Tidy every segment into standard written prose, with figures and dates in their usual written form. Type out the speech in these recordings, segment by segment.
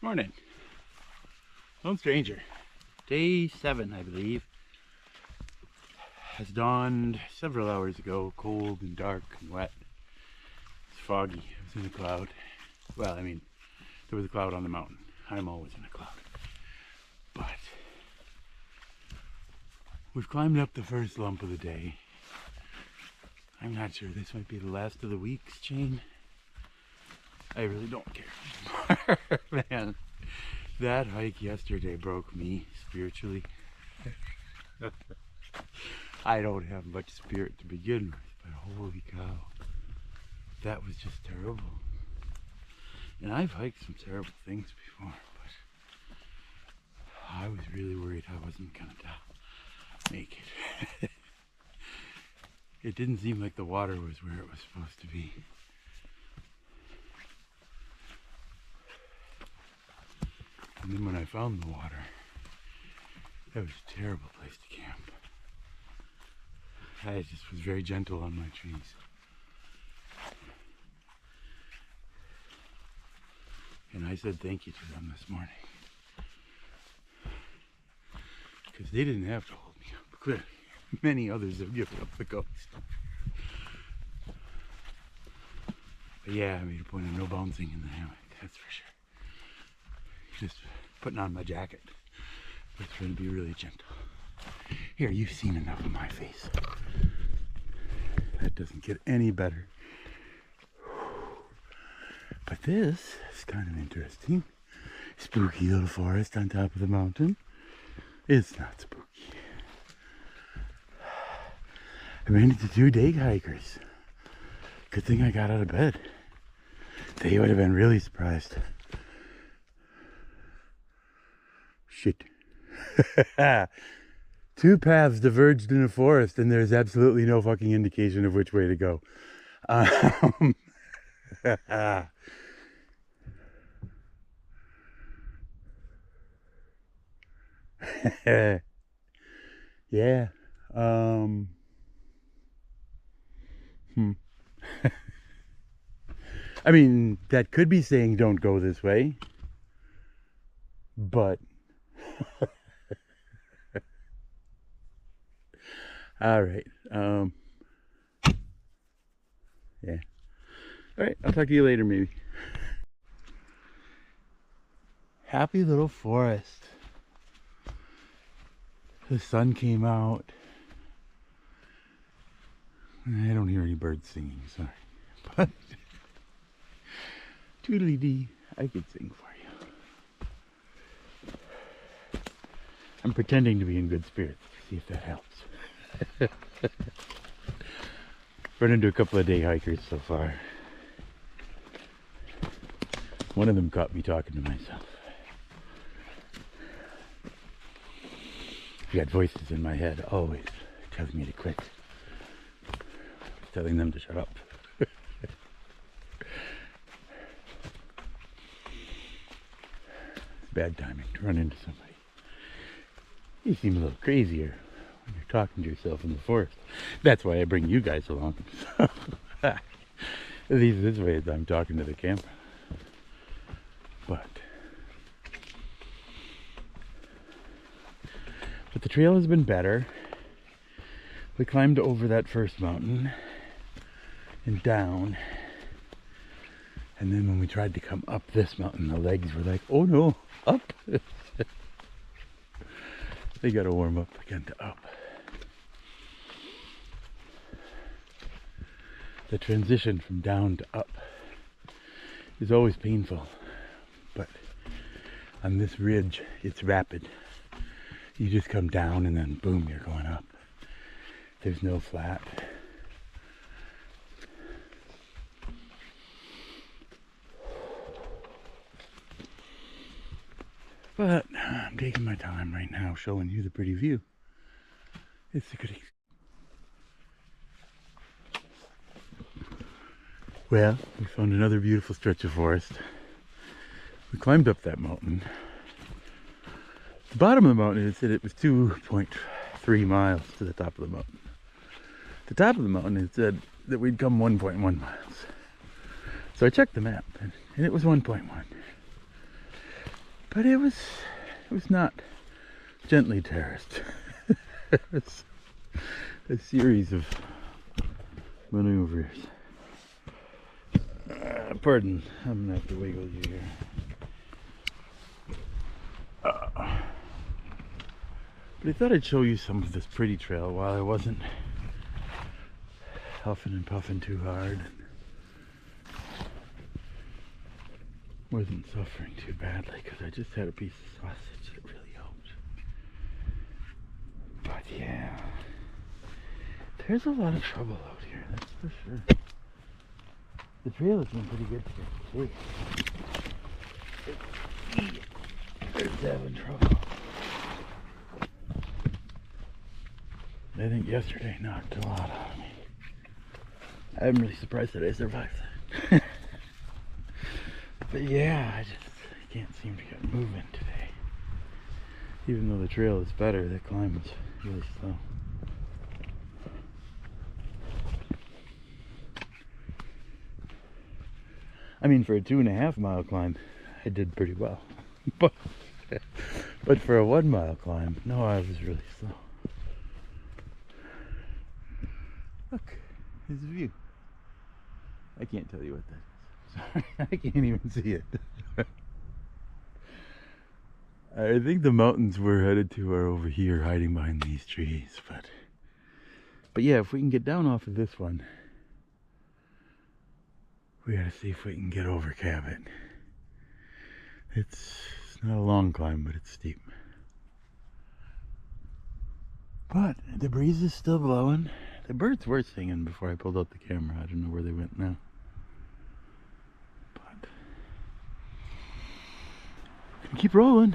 Morning. Lone Stranger. Day 7, I believe. Has dawned several hours ago. Cold and dark and wet. It's foggy. I was in a cloud. Well, I mean, there was a cloud on the mountain. I'm always in a cloud. But we've climbed up the first lump of the day. I'm not sure. This might be the last of the week's chain. I really don't care anymore. Man, that hike yesterday broke me spiritually. I don't have much spirit to begin with, but holy cow, that was just terrible. And I've hiked some terrible things before, but I was really worried I wasn't gonna make it. It didn't seem like the water was where it was supposed to be. And then when I found the water, that was a terrible place to camp. I just was very gentle on my trees. And I said thank you to them this morning. Because they didn't have to hold me up. Clearly, many others have given up the ghost. But yeah, I made a point of no bouncing in the hammock, that's for sure. Just putting on my jacket. It's going to be really gentle. Here, you've seen enough of my face. That doesn't get any better. But this is kind of interesting. Spooky little forest on top of the mountain. It's not spooky. I ran into 2 day hikers. Good thing I got out of bed. They would have been really surprised. Shit. 2 paths diverged in a forest and there's absolutely no fucking indication of which way to go. Yeah. I mean, that could be saying don't go this way, but all right. Yeah. All right. I'll talk to you later, maybe. Happy little forest. The sun came out. I don't hear any birds singing, sorry. But toodly-dee, I could sing for you. I'm pretending to be in good spirits. See if that helps. Run into a couple of day hikers so far. One of them caught me talking to myself. I've got voices in my head always telling me to quit. Telling them to shut up. It's bad timing to run into somebody. You seem a little crazier when you're talking to yourself in the forest. That's why I bring you guys along. At least this way as I'm talking to the camper. But the trail has been better. We climbed over that first mountain and down. And then when we tried to come up this mountain, the legs were like, oh no, up. They got to warm up again to up. The transition from down to up is always painful, but on this ridge, it's rapid. You just come down and then boom, you're going up. There's no flat. But I'm taking my time right now showing you the pretty view. It's a good. Well, we found another beautiful stretch of forest. We climbed up that mountain. The bottom of the mountain, it said it was 2.3 miles to the top of the mountain. The top of the mountain, it said that we'd come 1.1 miles. So I checked the map, and it was 1.1. But it was not gently terraced. It was a series of maneuvers. Pardon, I'm gonna have to wiggle you here. But I thought I'd show you some of this pretty trail while I wasn't huffing and puffing too hard. Wasn't suffering too badly because I just had a piece of sausage that really helped. But yeah, there's a lot of trouble out here, that's for sure. The trail has been pretty good today. It's having trouble. I think yesterday knocked a lot out of me. I'm really surprised that I survived that. But yeah, I can't seem to get moving today. Even though the trail is better, the climb was really slow. I mean, for a 2.5 mile climb, I did pretty well. But for a 1 mile climb, no, I was really slow. Look, there's a view. I can't tell you what that is. Sorry, I can't even see it. I think the mountains we're headed to are over here, hiding behind these trees. But yeah, if we can get down off of this one, we gotta see if we can get over Cabot. It's not a long climb, but it's steep. But the breeze is still blowing. The birds were singing before I pulled out the camera. I don't know where they went now. But keep rolling.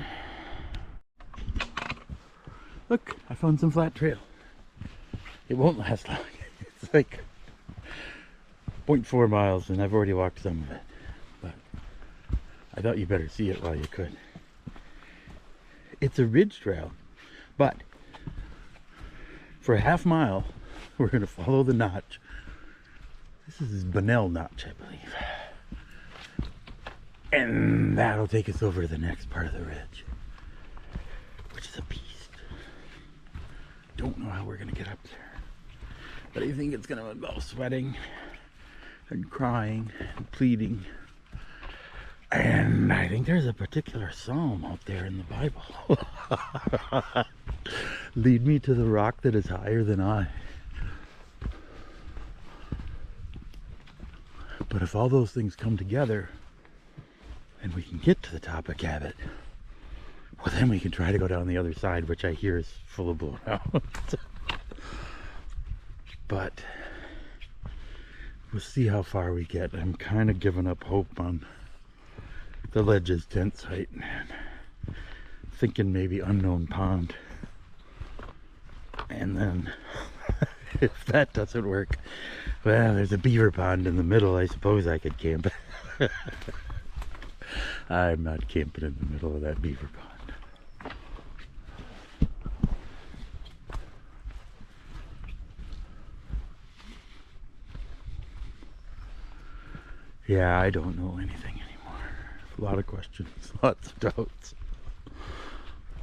Look, I found some flat trail. It won't last long. It's like 0.4 miles and I've already walked some of it. But I thought you better see it while you could. It's a ridge trail, but for a half mile, we're going to follow the notch. This is Bunnell Notch, I believe. And that'll take us over to the next part of the ridge, which is a beast. Don't know how we're going to get up there, but I think it's going to involve sweating and crying and pleading. And I think there's a particular psalm out there in the Bible. Lead me to the rock that is higher than I. But if all those things come together and we can get to the top of Cabot, well, then we can try to go down the other side, which I hear is full of blown out. But we'll see how far we get. I'm kind of giving up hope on the ledge's tent site and thinking maybe unknown pond. And then if that doesn't work, well, there's a beaver pond in the middle. I suppose I could camp. I'm not camping in the middle of that beaver pond. Yeah, I don't know anything anymore. A lot of questions, lots of doubts.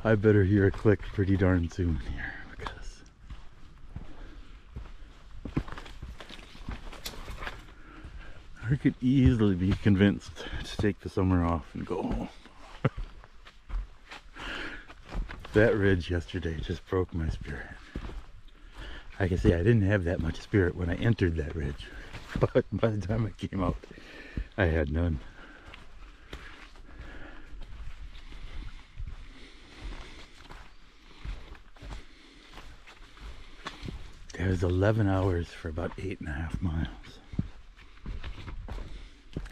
I better hear a click pretty darn soon here, because I could easily be convinced to take the summer off and go home. That ridge yesterday just broke my spirit. I can say I didn't have that much spirit when I entered that ridge, but by the time I came out, I had none. It was 11 hours for about 8.5 miles.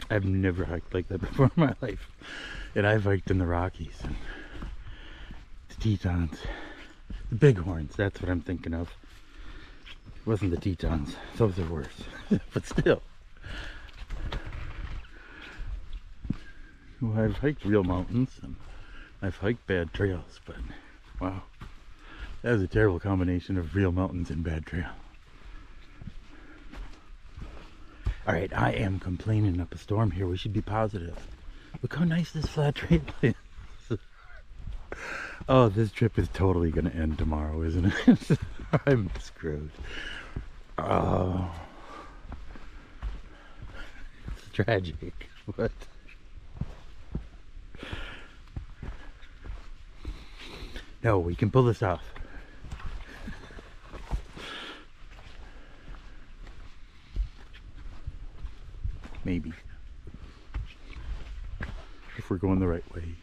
I've never hiked like that before in my life. And I've hiked in the Rockies and the Tetons. The Bighorns, that's what I'm thinking of. It wasn't the Tetons, those are worse. But still. Well, I've hiked real mountains and I've hiked bad trails, but wow. That was a terrible combination of real mountains and bad trail. Alright, I am complaining up a storm here. We should be positive. Look how nice this flat trail is. Oh, this trip is totally going to end tomorrow, isn't it? I'm screwed. Oh, it's tragic, but no, we can pull this off. Maybe. If we're going the right way.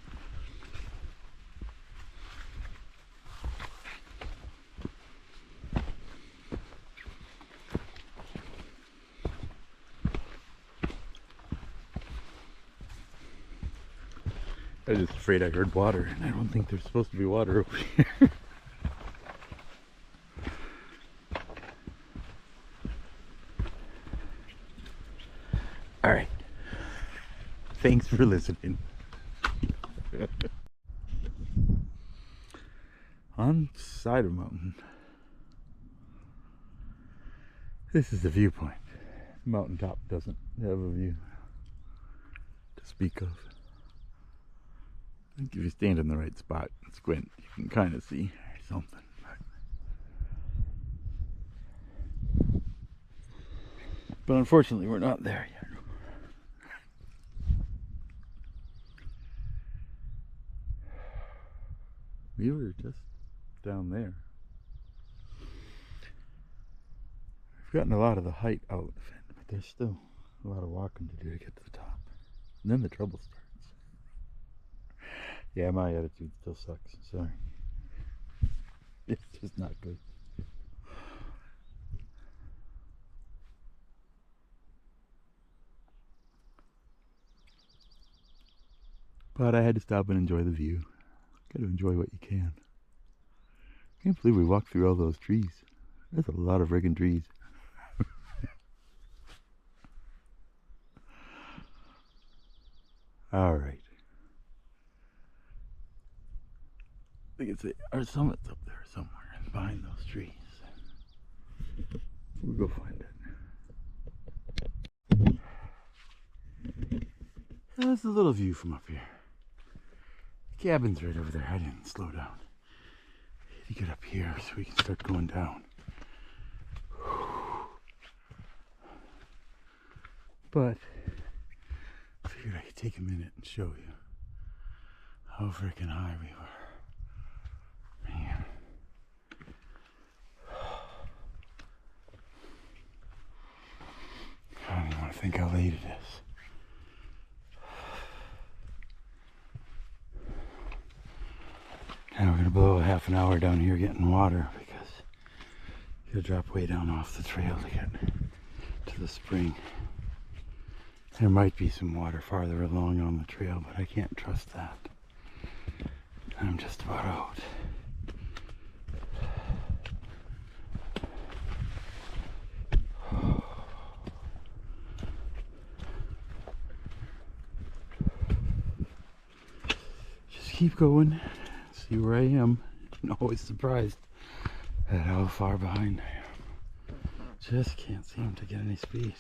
I was just afraid I heard water, and I don't think there's supposed to be water over here. Alright. Thanks for listening. On the side of a mountain. This is the viewpoint. Mountaintop doesn't have a view to speak of. I think if you stand in the right spot and squint, you can kind of see something. But unfortunately, we're not there yet. We were just down there. We've gotten a lot of the height out of it, but there's still a lot of walking to do to get to the top. And then the trouble starts. Yeah, my attitude still sucks. Sorry. It's just not good. But I had to stop and enjoy the view. Gotta enjoy what you can. Can't believe we walked through all those trees. There's a lot of friggin' trees. Alright. I think it's our summit's up there somewhere behind those trees. We'll go find it. That's a little view from up here. The cabin's right over there. I didn't slow down. I had to get up here so we can start going down. But I figured I could take a minute and show you how freaking high we were. Man. I don't even want to think how late it is. Now we're going to blow a half an hour down here getting water because you gotta drop way down off the trail to get to the spring. There might be some water farther along on the trail, but I can't trust that. I'm just about out. Just keep going, see where I am. I'm always surprised at how far behind I am. Just can't seem to get any speed.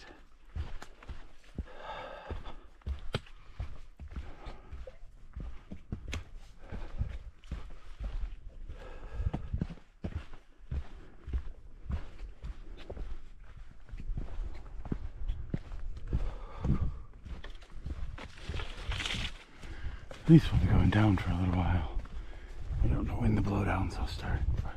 At least we'll be going down for a little while. I don't know when the blowdowns will start, but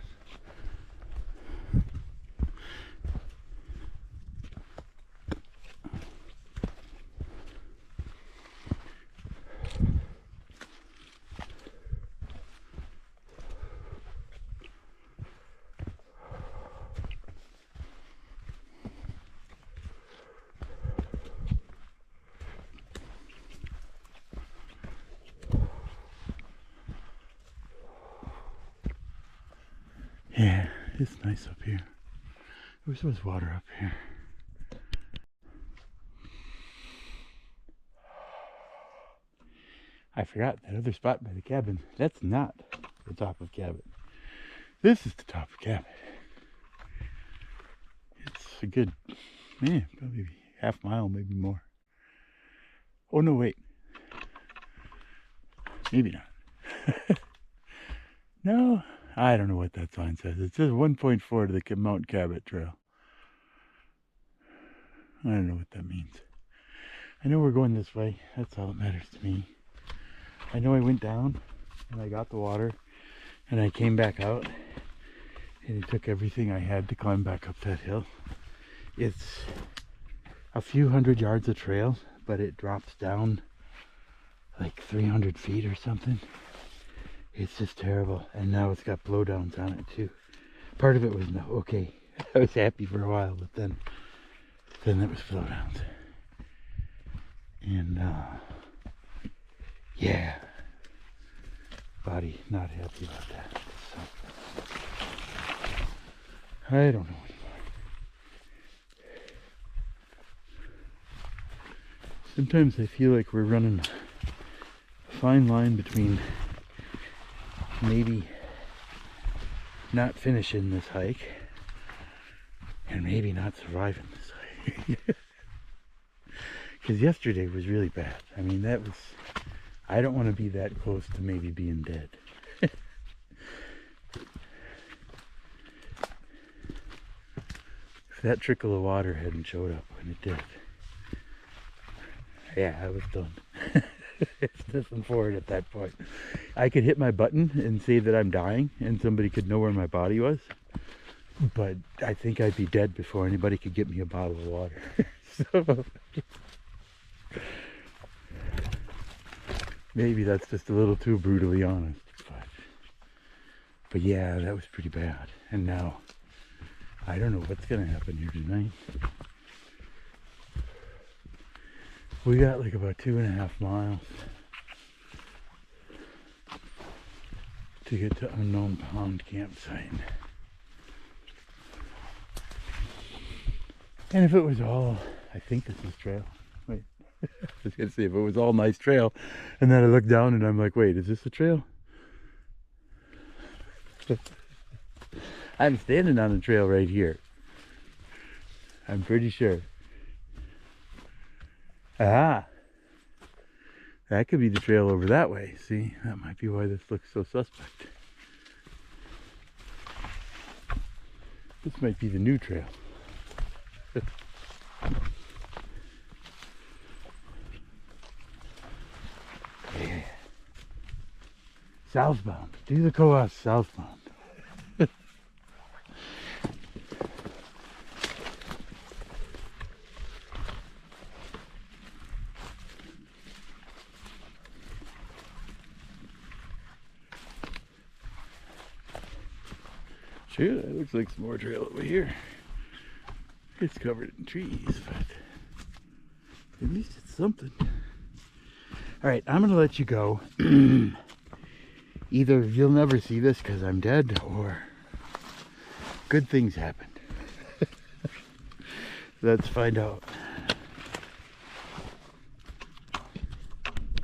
yeah, it's nice up here. I wish there was water up here. I forgot that other spot by the cabin. That's not the top of cabin. This is the top of cabin. It's a good, man, probably half mile, maybe more. Oh no, wait. Maybe not. No, I don't know what that sign says. It says 1.4 to the Mount Cabot Trail. I don't know what that means. I know we're going this way. That's all that matters to me. I know I went down and I got the water and I came back out and it took everything I had to climb back up that hill. It's a few hundred yards of trail, but it drops down like 300 feet or something. It's just terrible. And now it's got blowdowns on it too. Part of it was no, okay. I was happy for a while, but then it was blowdowns. And yeah, body not happy about that. So I don't know anymore. Sometimes I feel like we're running a fine line between maybe not finishing this hike and maybe not surviving this hike. Because yesterday was really bad. I mean, that was, I don't want to be that close to maybe being dead. If that trickle of water hadn't showed up when it did, yeah, I was done. It's nothing forward at that point. I could hit my button and say that I'm dying and somebody could know where my body was, but I think I'd be dead before anybody could get me a bottle of water. So maybe that's just a little too brutally honest, but yeah, that was pretty bad. And now I don't know what's gonna happen here tonight. We got like about 2.5 miles to get to Unknown Pond campsite. And if it was all, I think this is trail. Wait, I was gonna say if it was all nice trail, and then I look down and I'm like, wait, is this a trail? I'm standing on a trail right here. I'm pretty sure. Ah, that could be the trail over that way. See, that might be why this looks so suspect. This might be the new trail. Yeah. Southbound. Do the Cohos southbound. Sure, that looks like some more trail over here. It's covered in trees, but at least it's something. All right, I'm gonna let you go. Either you'll never see this because I'm dead, or good things happened. Let's find out.